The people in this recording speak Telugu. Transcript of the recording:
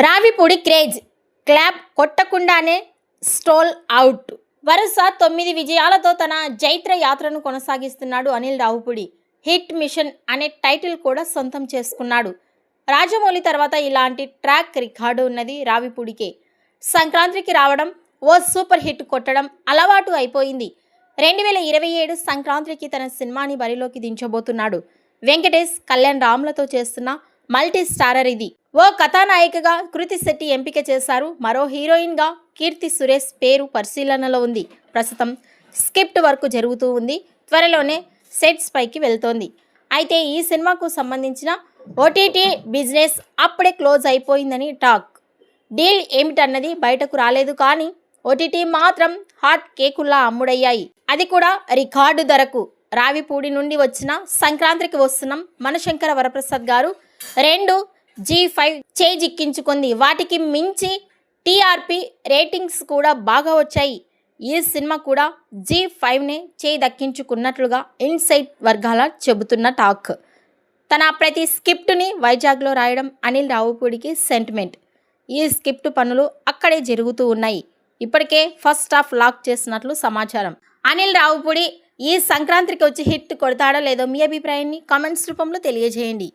రావిపూడి క్రేజ్ క్లాప్ కొట్టకుండానే స్టోల్ అవుట్. వరుస 9 విజయాలతో తన జైత్ర యాత్రను కొనసాగిస్తున్నాడు అనిల్ రావిపూడి. హిట్ మిషన్ అనే టైటిల్ కూడా సొంతం చేసుకున్నాడు. రాజమౌళి తర్వాత ఇలాంటి ట్రాక్ రికార్డు ఉన్నది రావిపూడికే. సంక్రాంతికి రావడం, ఓ సూపర్ హిట్ కొట్టడం అలవాటు అయిపోయింది. 2027 సంక్రాంతికి తన సినిమాని బరిలోకి దించబోతున్నాడు. వెంకటేష్, కళ్యాణ్ రామ్లతో చేస్తున్న మల్టీ స్టారర్ ఇది. ఓ కథానాయికగా కృతి శెట్టి ఎంపిక చేశారు. మరో హీరోయిన్గా కీర్తి సురేష్ పేరు పరిశీలనలో ఉంది. ప్రస్తుతం స్క్రిప్ట్ వర్క్ జరుగుతూ ఉంది. త్వరలోనే సెట్స్ పైకి వెళ్తోంది. అయితే ఈ సినిమాకు సంబంధించిన ఓటీటీ బిజినెస్ అప్పుడే క్లోజ్ అయిపోయిందని టాక్. డీల్ ఏమిటన్నది బయటకు రాలేదు, కానీ ఓటీటీ మాత్రం హాట్ కేకుల్లా అమ్ముడయ్యాయి. అది కూడా రికార్డు ధరకు. రావిపూడి నుండి వచ్చిన సంక్రాంతికి వస్తున్నాం మనశంకర వరప్రసాద్ గారు 2 G5 చేజిక్కించుకుంది. వాటికి మించి టీఆర్పీ రేటింగ్స్ కూడా బాగా వచ్చాయి. ఈ సినిమా కూడా G5నే దక్కించుకున్నట్లుగా ఇన్సైడ్ వర్గాల చెబుతున్న టాక్. తన ప్రతి స్క్రిప్ట్ని వైజాగ్లో రాయడం అనిల్ రావిపూడికి సెంటిమెంట్. ఈ స్క్రిప్ట్ పనులు అక్కడే జరుగుతూ ఉన్నాయి. ఇప్పటికే ఫస్ట్ హాఫ్ లాక్ చేసినట్లు సమాచారం. అనిల్ రావిపూడి ఈ సంక్రాంతికి వచ్చి హిట్ కొడతాడో లేదో మీ అభిప్రాయాన్ని కామెంట్స్ రూపంలో తెలియజేయండి.